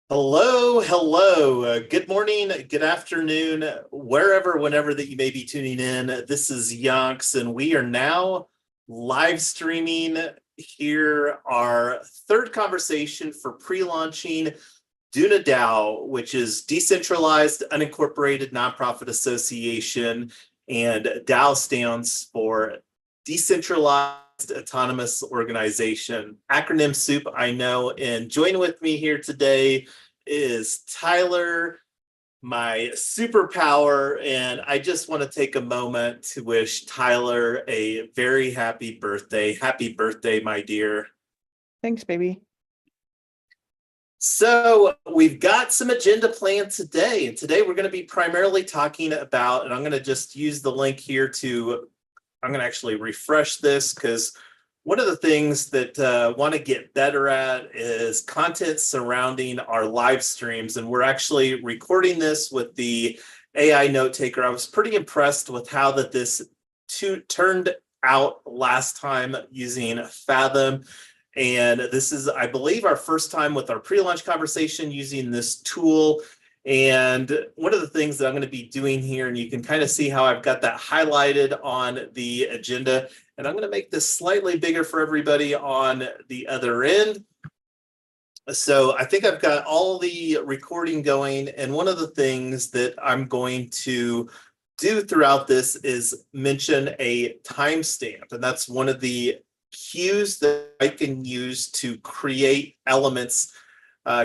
Hello, hello. Good morning, good afternoon, wherever, whenever that you may be tuning in. This is Yonks, and we are now live streaming here our third conversation for pre-launching DUNA DAO, which is Decentralized Unincorporated Nonprofit Association, and DAO stands for Decentralized Autonomous Organization. Acronym soup, I know. And joining with me here today is Tyler, my superpower. And I just want to take a moment to wish Tyler a very happy birthday. Happy birthday, my dear. Thanks, baby. So we've got some agenda planned today. And today we're going to be primarily talking about, and I'm going to just use the link here to, I'm going to actually refresh this because one of the things that I want to get better at is content surrounding our live streams. And we're actually recording this with the AI note taker. I was pretty impressed with how that this turned out last time using Fathom. And this is, I believe, our first time with our pre-launch conversation using this tool. And one of the things that I'm going to be doing here, and you can kind of see how I've got that highlighted on the agenda, and I'm going to make this slightly bigger for everybody on the other end. So I think I've got all the recording going, and one of the things that I'm going to do throughout this is mention a timestamp, and that's one of the cues that I can use to create elements,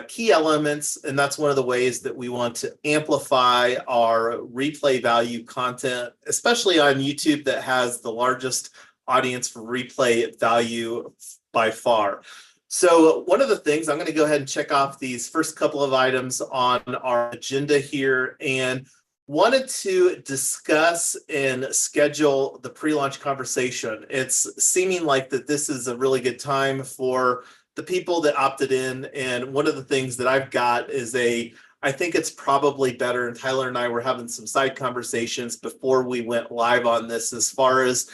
key elements, and that's one of the ways that we want to amplify our replay value content, especially on YouTube that has the largest audience for replay value by far. So one of the things, I'm going to go ahead and check off these first couple of items on our agenda here, and wanted to discuss and schedule the pre-launch conversation. It's seeming like that this is a really good time for the people that opted in. And one of the things that I've got is I think it's probably better, and Tyler and I were having some side conversations before we went live on this, as far as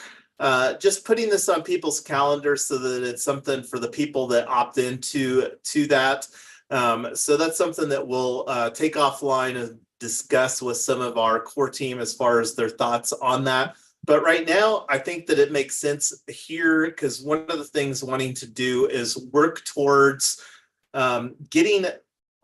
just putting this on people's calendars so that it's something for the people that opt into that. So that's something that we'll take offline and discuss with some of our core team as far as their thoughts on that. But right now, I think that it makes sense here because one of the things wanting to do is work towards getting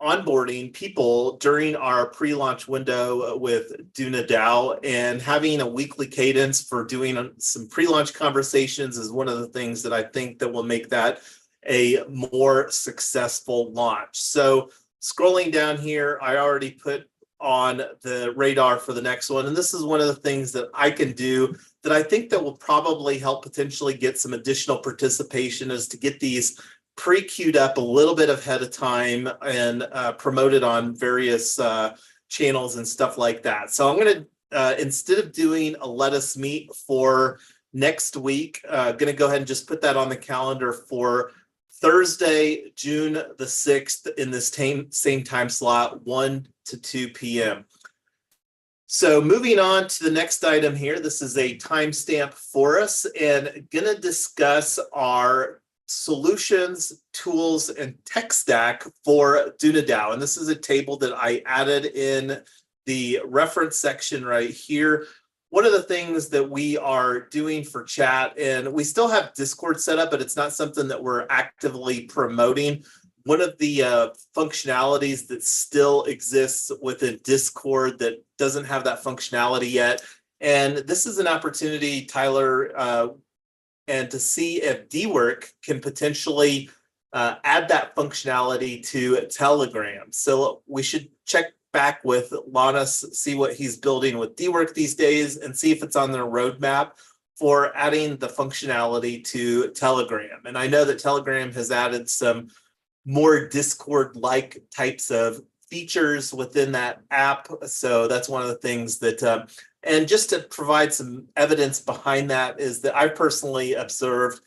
onboarding people during our pre-launch window with DUNA DAO, and having a weekly cadence for doing some pre-launch conversations is one of the things that I think that will make that a more successful launch. So scrolling down here, I already put on the radar for the next one. And this is one of the things that I can do that I think that will probably help potentially get some additional participation, is to get these pre-queued up a little bit ahead of time and promoted on various channels and stuff like that. So I'm going to, instead of doing a let us meet for next week, going to go ahead and just put that on the calendar for Thursday, June the 6th in this same time slot, 1 to 2 p.m. So moving on to the next item here, this is a timestamp for us, and going to discuss our solutions, tools, and tech stack for DUNA DAO. And this is a table that I added in the reference section right here. One of the things that we are doing for chat, and we still have Discord set up, but it's not something that we're actively promoting. One of the functionalities that still exists within Discord that doesn't have that functionality yet, and this is an opportunity, Tyler, and to see if DWork can potentially add that functionality to Telegram. So we should check back with Lanus, see what he's building with DWork these days, and see if it's on their roadmap for adding the functionality to Telegram. And I know that Telegram has added some more Discord-like types of features within that app. So that's one of the things that, and just to provide some evidence behind that, is that I personally observed,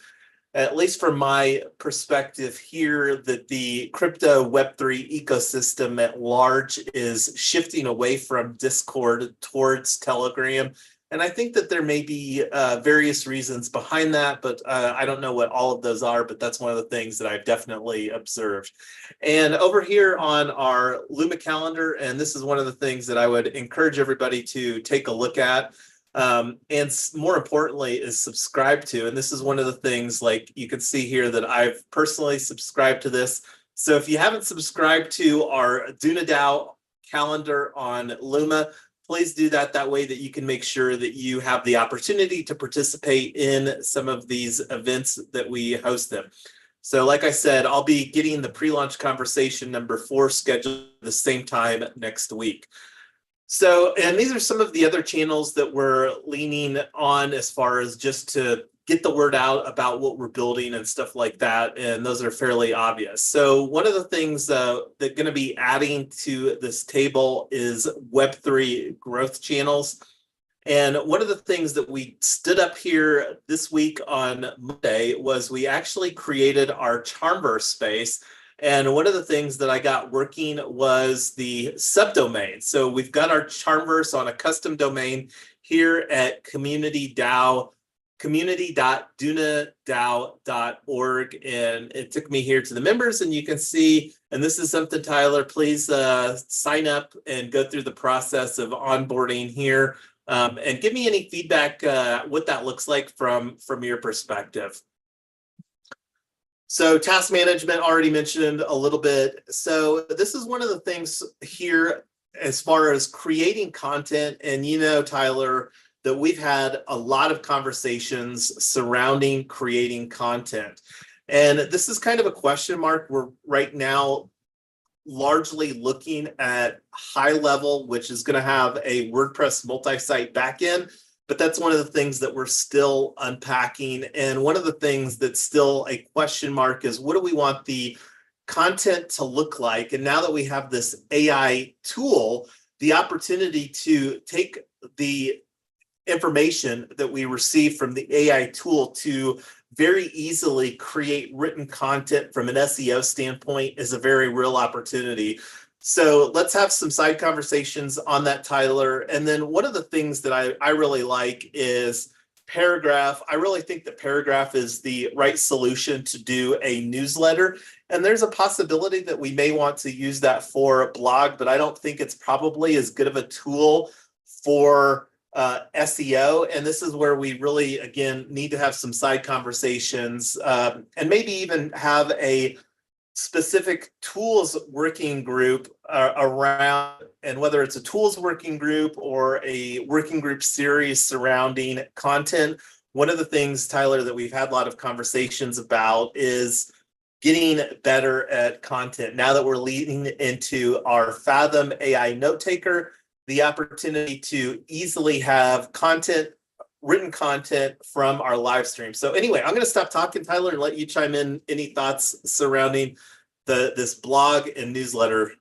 at least from my perspective here, that the crypto Web3 ecosystem at large is shifting away from Discord towards Telegram. And I think that there may be various reasons behind that, but I don't know what all of those are, but that's one of the things that I've definitely observed. And over here on our Luma calendar, and this is one of the things that I would encourage everybody to take a look at, and more importantly is subscribe to. And this is one of the things, like you can see here, that I've personally subscribed to this. So if you haven't subscribed to our DUNA DAO calendar on Luma, please do that. That way that you can make sure that you have the opportunity to participate in some of these events that we host them. So like I said, I'll be getting the pre-launch conversation number 4 scheduled at the same time next week. So, and these are some of the other channels that we're leaning on as far as just to get the word out about what we're building and stuff like that. And those are fairly obvious. So one of the things that going to be adding to this table is Web3 growth channels. And one of the things that we stood up here this week on Monday was we actually created our Charmverse space. And one of the things that I got working was the subdomain. So we've got our Charmverse on a custom domain here at community.dunadao.org. And it took me here to the members, and you can see, and this is something, Tyler, please sign up and go through the process of onboarding here. And give me any feedback what that looks like from your perspective. So task management, already mentioned a little bit. So this is one of the things here as far as creating content. And you know, Tyler, that we've had a lot of conversations surrounding creating content. And this is kind of a question mark. We're right now largely looking at high level, which is going to have a WordPress multi-site backend. But that's one of the things that we're still unpacking. And one of the things that's still a question mark is, what do we want the content to look like? And now that we have this AI tool, the opportunity to take the information that we receive from the AI tool to very easily create written content from an SEO standpoint is a very real opportunity. So let's have some side conversations on that, Tyler. And then one of the things that I really like is Paragraph. I really think that Paragraph is the right solution to do a newsletter. And there's a possibility that we may want to use that for a blog, but I don't think it's probably as good of a tool for SEO. And this is where we really, again, need to have some side conversations and maybe even have a specific tools working group around, and whether it's a tools working group or a working group series surrounding content. One of the things, Tyler, that we've had a lot of conversations about is getting better at content. Now that we're leading into our Fathom AI note taker, the opportunity to easily have content, written content from our live stream. So anyway, I'm going to stop talking, Tyler, and let you chime in any thoughts surrounding this blog and newsletter.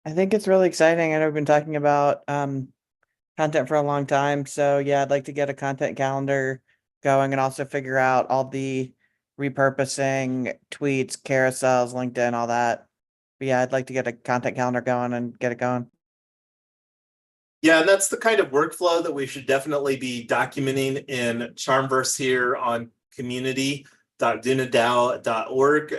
I think it's really exciting. I know we've been talking about content for a long time. So yeah, I'd like to get a content calendar going and also figure out all the repurposing, tweets, carousels, LinkedIn, all that. But yeah, I'd like to get a content calendar going and get it going. Yeah, and that's the kind of workflow that we should definitely be documenting in Charmverse here on community.dunadao.org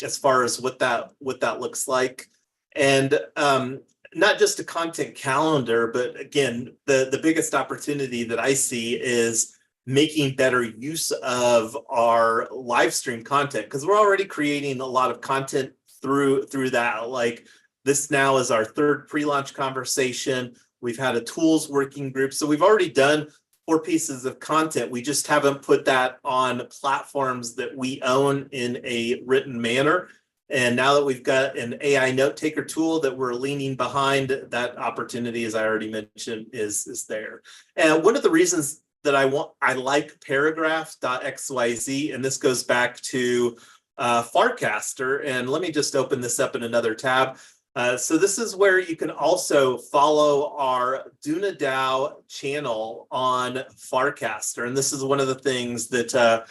as far as what that looks like. And not just a content calendar, but again, the biggest opportunity that I see is making better use of our live stream content, because we're already creating a lot of content through that. Like this now is our 3rd pre-launch conversation. We've had a tools working group. So we've already done 4 pieces of content. We just haven't put that on platforms that we own in a written manner. And now that we've got an AI note taker tool that we're leaning behind, that opportunity, as I already mentioned, is there. And one of the reasons that I like paragraph.xyz, and this goes back to Farcaster. And let me just open this up in another tab. So this is where you can also follow our DUNA DAO channel on Farcaster. And this is one of the things that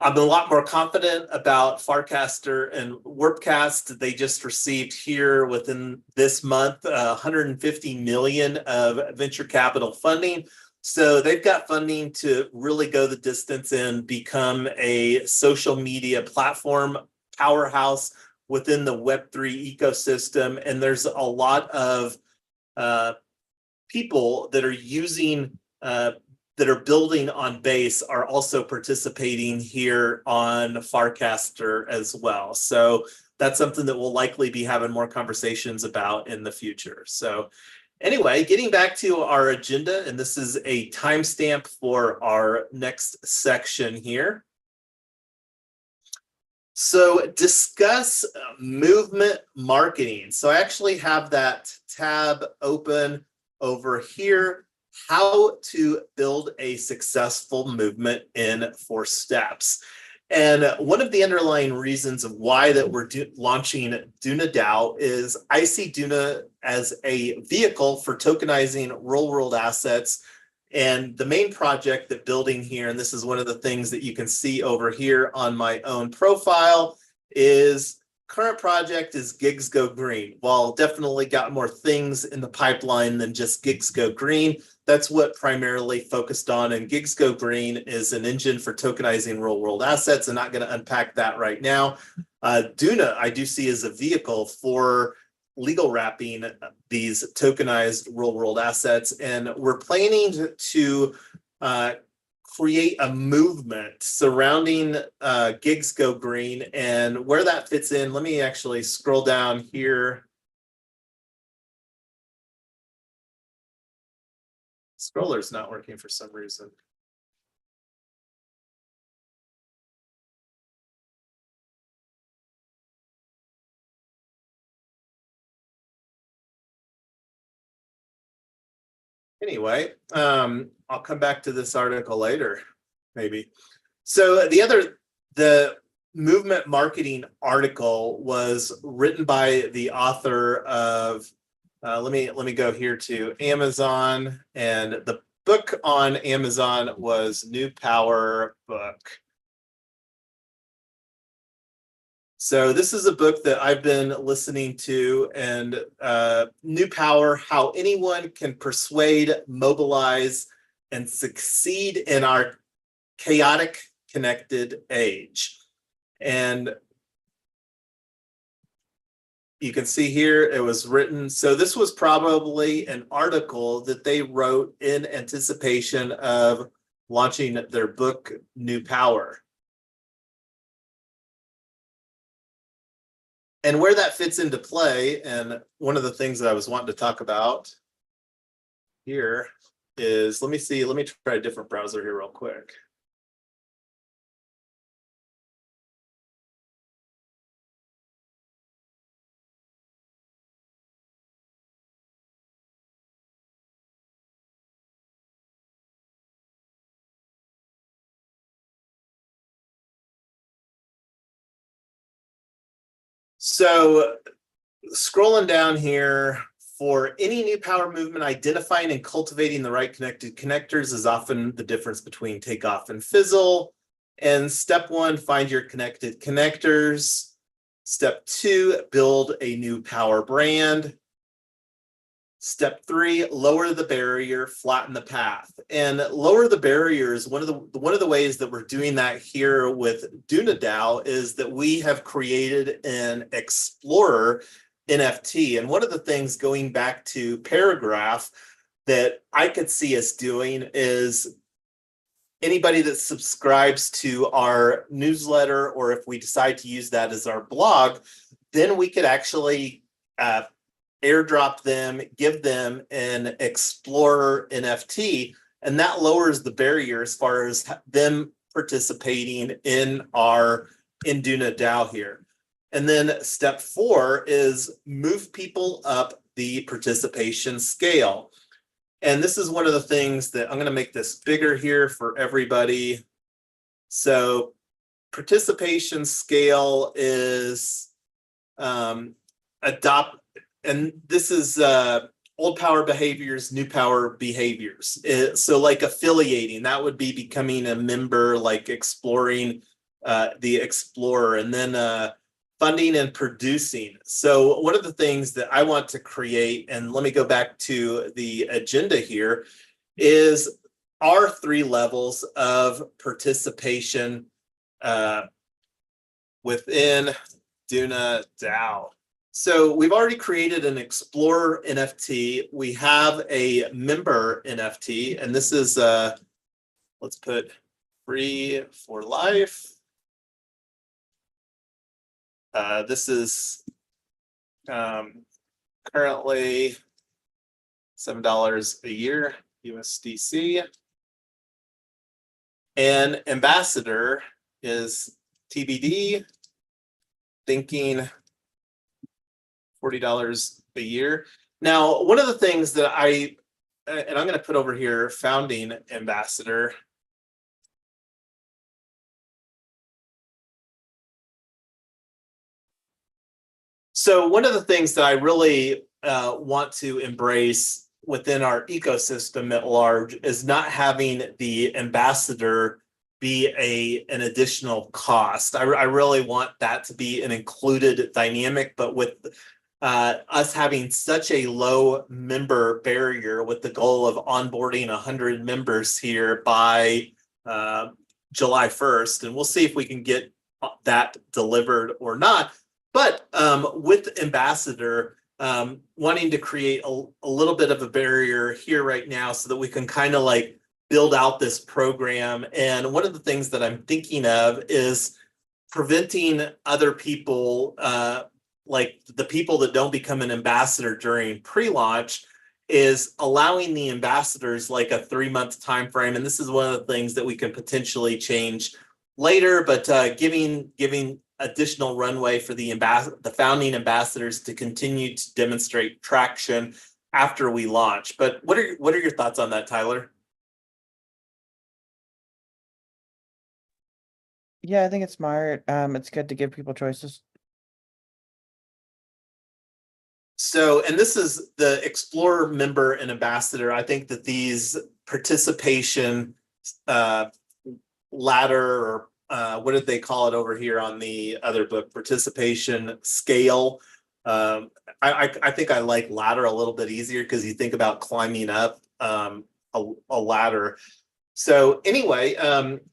I'm a lot more confident about Farcaster and Warpcast. They just received here within this month 150 million of venture capital funding. So they've got funding to really go the distance and become a social media platform powerhouse within the Web3 ecosystem. And there's a lot of people that are using that are building on Base are also participating here on Farcaster as well. So that's something that we'll likely be having more conversations about in the future. So anyway, getting back to our agenda, and this is a timestamp for our next section here. So discuss movement marketing. So I actually have that tab open over here. How to build a successful movement in 4 steps. And one of the underlying reasons of why that we're launching DUNA DAO is I see DUNA as a vehicle for tokenizing real world assets. And the main project that building here, and this is one of the things that you can see over here on my own profile, is current project is Gigs Go Green. While definitely got more things in the pipeline than just Gigs Go Green, that's what primarily focused on. And Gigs Go Green is an engine for tokenizing real world assets. I'm not going to unpack that right now. DUNA, I do see as a vehicle for legal wrapping these tokenized real world assets. And we're planning to create a movement surrounding Gigs Go Green, and where that fits in, let me actually scroll down here. Scroller's not working for some reason. Anyway, I'll come back to this article later, maybe. So the movement marketing article was written by the author of, let me go here to Amazon, and the book on Amazon was New Power Book. So this is a book that I've been listening to, and New Power, How Anyone Can Persuade, Mobilize, and Succeed in Our Chaotic Connected Age. And you can see here it was written. So this was probably an article that they wrote in anticipation of launching their book, New Power. And where that fits into play, and one of the things that I was wanting to talk about here is, let me try a different browser here real quick. So scrolling down here, for any new power movement, identifying and cultivating the right connected connectors is often the difference between takeoff and fizzle. And step 1, find your connected connectors. Step 2, build a new power brand. Step 3, lower the barrier, flatten the path. And lower the barrier is one of the ways that we're doing that here with DUNA DAO is that we have created an Explorer NFT. And one of the things, going back to Paragraph, that I could see us doing is anybody that subscribes to our newsletter, or if we decide to use that as our blog, then we could actually airdrop them, give them an Explorer NFT, and that lowers the barrier as far as them participating in DUNA DAO here. And then step 4 is move people up the participation scale. And this is one of the things that I'm going to make this bigger here for everybody. So participation scale is adopt. And this is old power behaviors, new power behaviors. So like affiliating, that would be becoming a member, like exploring the Explorer, and then funding and producing. So one of the things that I want to create, and let me go back to the agenda here, is our 3 levels of participation within DUNA DAO. So we've already created an Explorer NFT. We have a member NFT, and this is, let's put free for life. This is currently $7 a year, USDC. And ambassador is TBD, thinking $40 a year. Now, one of the things that and I'm going to put over here, founding ambassador. So one of the things that I really want to embrace within our ecosystem at large is not having the ambassador be an additional cost. I really want that to be an included dynamic, but with us having such a low member barrier, with the goal of onboarding 100 members here by July 1st, and we'll see if we can get that delivered or not. But with ambassador, wanting to create a little bit of a barrier here right now so that we can kind of like build out this program. And one of the things that I'm thinking of is preventing other people, like the people that don't become an ambassador during pre-launch, is allowing the ambassadors like a 3-month time frame. And this is one of the things that we can potentially change later, but giving additional runway for the founding ambassadors to continue to demonstrate traction after we launch. But what are your thoughts on that, Tyler? Yeah, I think it's smart. It's good to give people choices. So, and this is the Explorer member and ambassador. I think that these participation ladder, or what did they call it over here on the other book, participation scale. I think I like ladder a little bit easier because you think about climbing up a ladder. So anyway,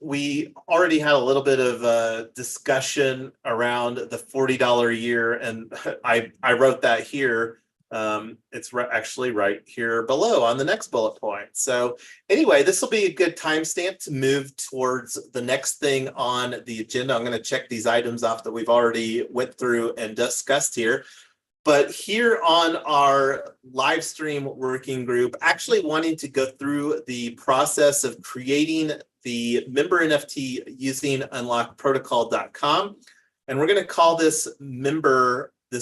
we already had a little bit of discussion around the $40 a year, and I wrote that here. It's actually right here below on the next bullet point. So anyway, this will be a good timestamp to move towards the next thing on the agenda. I'm going to check these items off that we've already went through and discussed here. But here on our live stream working group, actually wanting to go through the process of creating the member NFT using unlockprotocol.com. And we're going to call this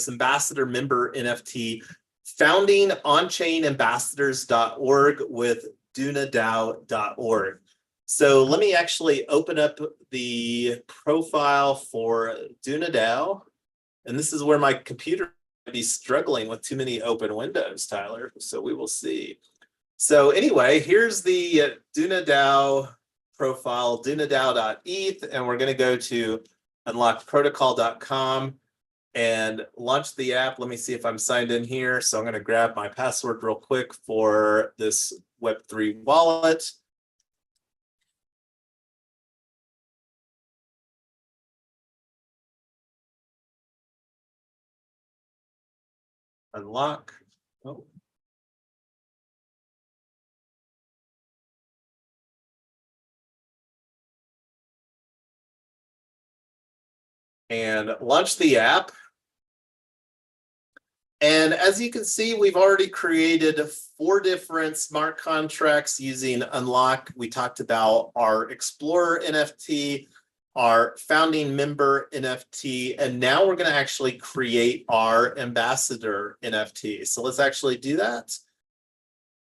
ambassador member NFT founding onchainambassadors.org with DUNADAO.org. So let me actually open up the profile for DUNA DAO. And this is where my computer might be struggling with too many open windows, Tyler. So we will see. So anyway, here's the DUNA DAO profile, DUNADAO.eth, and we're going to go to unlockprotocol.com and launch the app. Let me see if I'm signed in here. So I'm going to grab my password real quick for this Web3 wallet. Unlock. Oh. And launch the app. And as you can see, we've already created 4 different smart contracts using Unlock. We talked about our Explorer NFT, our founding member NFT, and now we're going to actually create our ambassador NFT. So let's actually do that.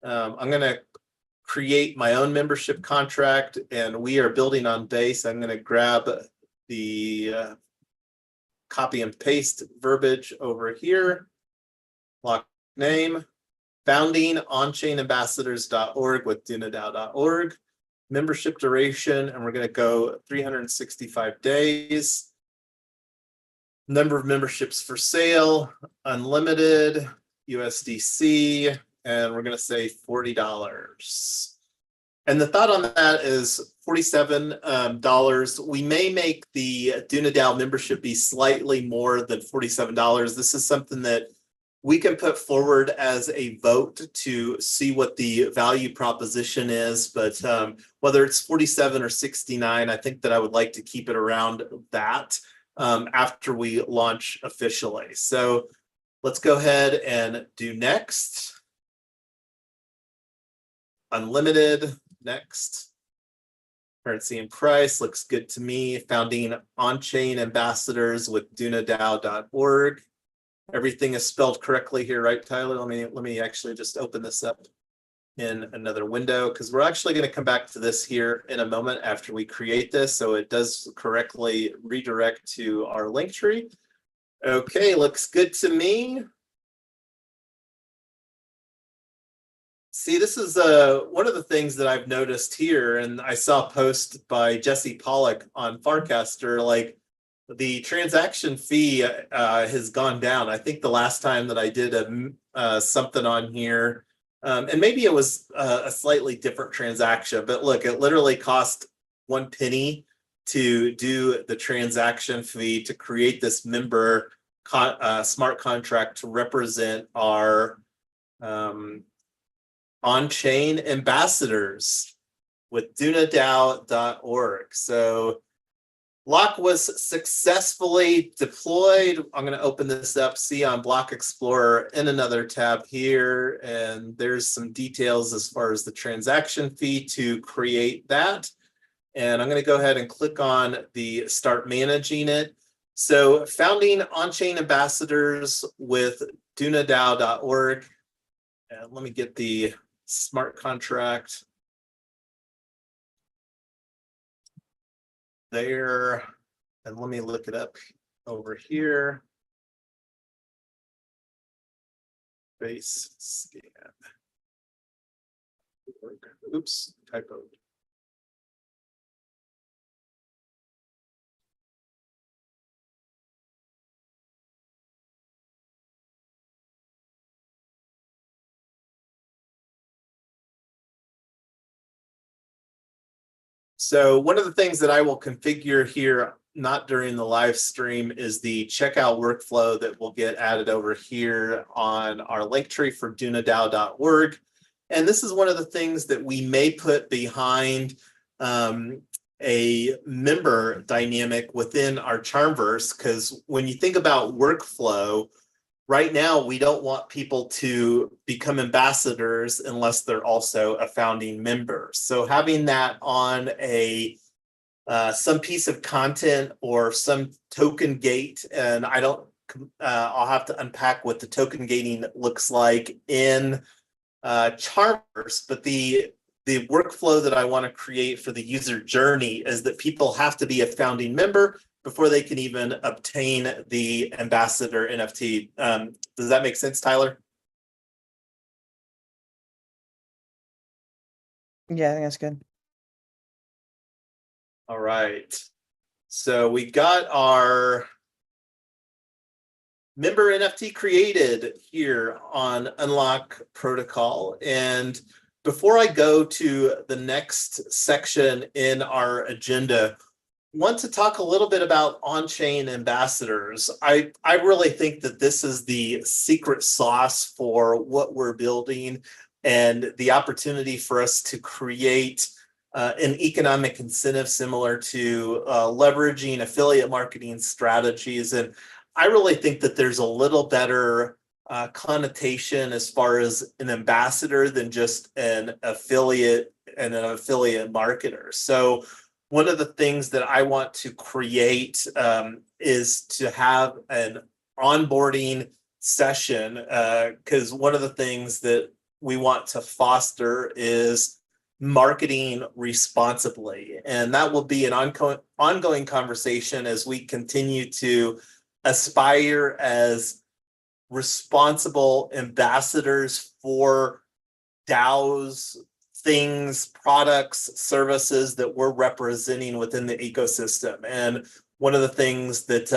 I'm going to create my own membership contract, and we are building on base. I'm going to grab the copy and paste verbiage over here. Lock name, founding onchainambassadors.org with DUNADAO.org. membership duration, and we're going to go 365 days. Number of memberships for sale, unlimited, USDC, and we're going to say $40. And the thought on that is $47. We may make the DUNA DAO membership be slightly more than $47. This is something that we can put forward as a vote to see what the value proposition is. But whether it's 47 or 69, I think that I would like to keep it around that after we launch officially. So let's go ahead and do next. Unlimited. Next. Currency and price looks good to me. Founding on-chain ambassadors with DUNADAO.org. Everything is spelled correctly here, right, Tyler? Let me actually just open this up in another window, because we're actually going to come back to this here in a moment after we create this, so it does correctly redirect to our link tree. Okay, looks good to me. See, this is one of the things that I've noticed here, and I saw a post by Jesse Pollock on Farcaster, like the transaction fee has gone down. I think the last time that I did something on here, and maybe it was a slightly different transaction, but look, it literally cost 1 penny to do the transaction fee to create this member smart contract to represent our on-chain ambassadors with DUNADAO.org. So lock was successfully deployed. I'm going to open this up, see on Block Explorer in another tab here, and there's some details as far as the transaction fee to create that. And I'm going to go ahead and click on the start managing it. So founding on-chain ambassadors with DUNADAO.org. And let me get the smart contract there, and let me look it up over here. Base scan. Oops, typo. So one of the things that I will configure here, not during the live stream, is the checkout workflow that will get added over here on our link tree for DUNADAO.org. And this is one of the things that we may put behind a member dynamic within our Charmverse, because when you think about workflow, right now, we don't want people to become ambassadors unless they're also a founding member. So having that on a some piece of content or some token gate, and I'll have to unpack what the token gating looks like in Charmverse, but the workflow that I want to create for the user journey is that people have to be a founding member before they can even obtain the ambassador NFT. Does that make sense, Tyler? Yeah, I think that's good. All right. So we got our member NFT created here on Unlock Protocol. And before I go to the next section in our agenda, want to talk a little bit about on-chain ambassadors. I really think that this is the secret sauce for what we're building and the opportunity for us to create an economic incentive similar to leveraging affiliate marketing strategies. And I really think that there's a little better connotation as far as an ambassador than just an affiliate and an affiliate marketer. So one of the things that I want to create is to have an onboarding session, because one of the things that we want to foster is marketing responsibly. And that will be an ongoing conversation as we continue to aspire as responsible ambassadors for DAOs, things, products, services that we're representing within the ecosystem. And one of the things that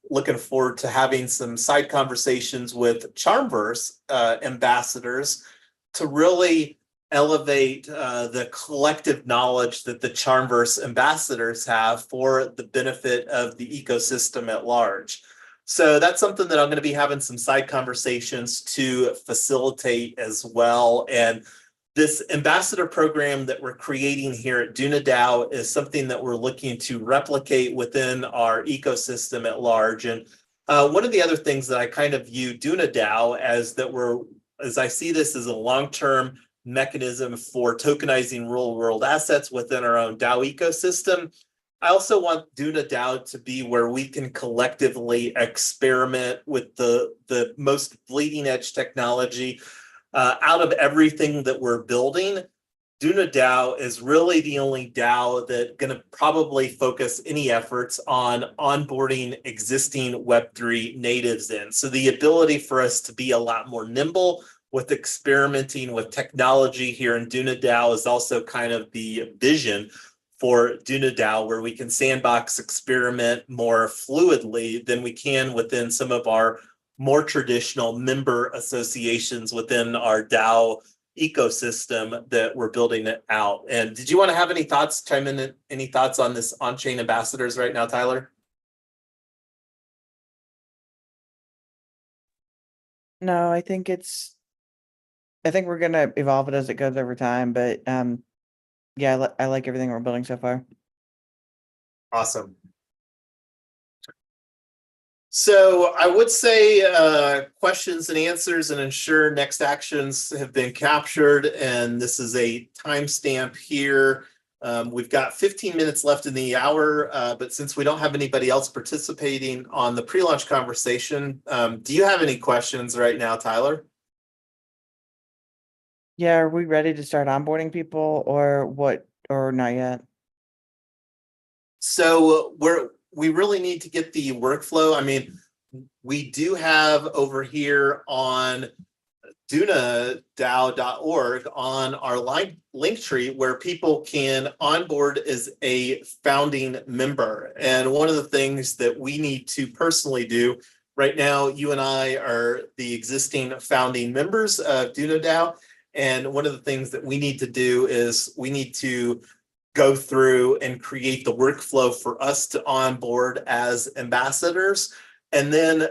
looking forward to having some side conversations with Charmverse ambassadors to really elevate the collective knowledge that the Charmverse ambassadors have for the benefit of the ecosystem at large. So that's something that I'm going to be having some side conversations to facilitate as well. And this ambassador program that we're creating here at DUNA DAO is something that we're looking to replicate within our ecosystem at large. And one of the other things that I kind of view DUNA DAO as I see this as a long-term mechanism for tokenizing real world assets within our own DAO ecosystem. I also want DUNA DAO to be where we can collectively experiment with the most bleeding edge technology. Out of everything that we're building, DUNA DAO is really the only DAO that's going to probably focus any efforts on onboarding existing Web3 natives in. So the ability for us to be a lot more nimble with experimenting with technology here in DUNA DAO is also kind of the vision for DUNA DAO, where we can sandbox experiment more fluidly than we can within some of our more traditional member associations within our DAO ecosystem that we're building it out. And did you want to have any thoughts, chime in, any thoughts on this on-chain ambassadors right now, Tyler? No, I think we're gonna evolve it as it goes over time, but yeah, I like everything we're building so far. Awesome. So I would say questions and answers and ensure next actions have been captured. And this is a timestamp here. We've got 15 minutes left in the hour, but since we don't have anybody else participating on the pre-launch conversation, do you have any questions right now, Tyler? Yeah, are we ready to start onboarding people or what, or not yet? So we really need to get the workflow. I mean, we do have over here on DUNADAO.org on our link tree where people can onboard as a founding member. And one of the things that we need to personally do right now, you and I are the existing founding members of DUNA DAO. And one of the things that we need to do is we need to go through and create the workflow for us to onboard as ambassadors. And then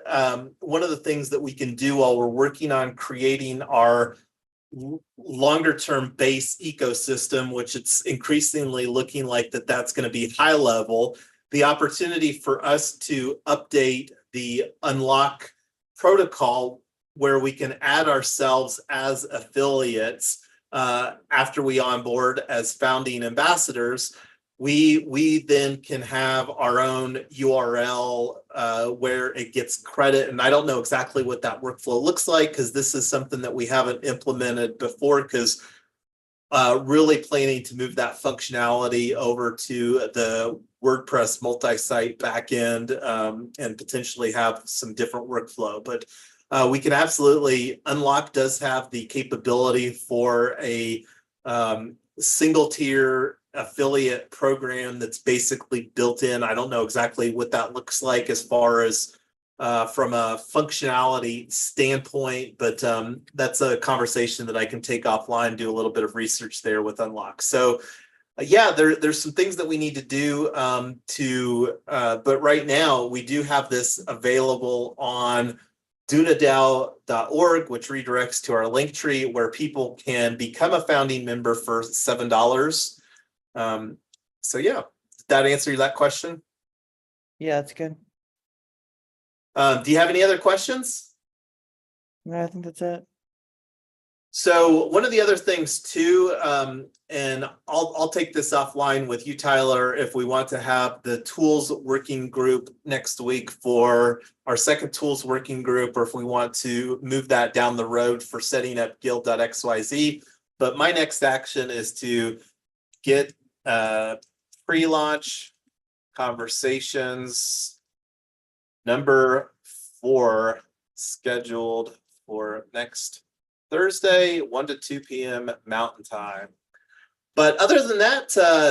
one of the things that we can do while we're working on creating our longer term base ecosystem, which it's increasingly looking like that's going to be high level, the opportunity for us to update the unlock protocol where we can add ourselves as affiliates after we onboard as founding ambassadors. We then can have our own URL where it gets credit. And I don't know exactly what that workflow looks like because this is something that we haven't implemented before, because really planning to move that functionality over to the WordPress multi-site backend and potentially have some different workflow. But we can absolutely, Unlock does have the capability for a single tier affiliate program that's basically built in. I don't know exactly what that looks like as far as from a functionality standpoint, but that's a conversation that I can take offline, do a little bit of research there with Unlock. So yeah, there's some things that we need to do but right now we do have this available on DUNADAO.org, which redirects to our link tree where people can become a founding member for $7. So yeah, did that answer that question? Yeah, that's good. Do you have any other questions? No, I think that's it. So one of the other things too, and I'll take this offline with you, Tyler, if we want to have the tools working group next week for our second tools working group, or if we want to move that down the road for setting up guild.xyz. But my next action is to get pre-launch conversations number 4 scheduled for next Thursday, 1 to 2 p.m. Mountain Time. But other than that,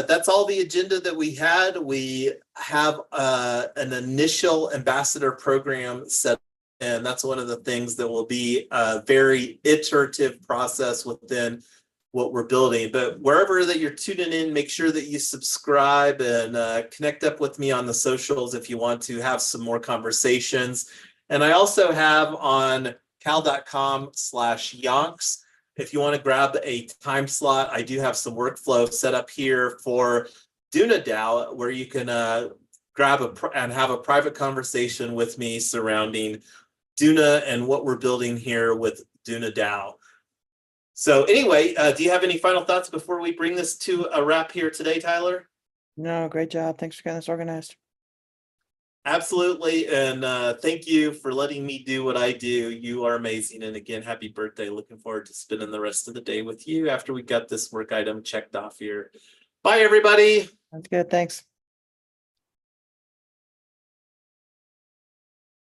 that's all the agenda that we had. We have an initial ambassador program set, and that's one of the things that will be a very iterative process within what we're building. But wherever that you're tuning in, make sure that you subscribe and connect up with me on the socials if you want to have some more conversations. And I also have on cal.com/yonks. If you want to grab a time slot, I do have some workflow set up here for DUNA DAO where you can grab and have a private conversation with me surrounding DUNA and what we're building here with DUNA DAO. So anyway, do you have any final thoughts before we bring this to a wrap here today, Tyler? No, great job. Thanks for getting this organized. Absolutely. And thank you for letting me do what I do. You are amazing. And again, happy birthday. Looking forward to spending the rest of the day with you after we got this work item checked off here. Bye, everybody. That's good. Thanks.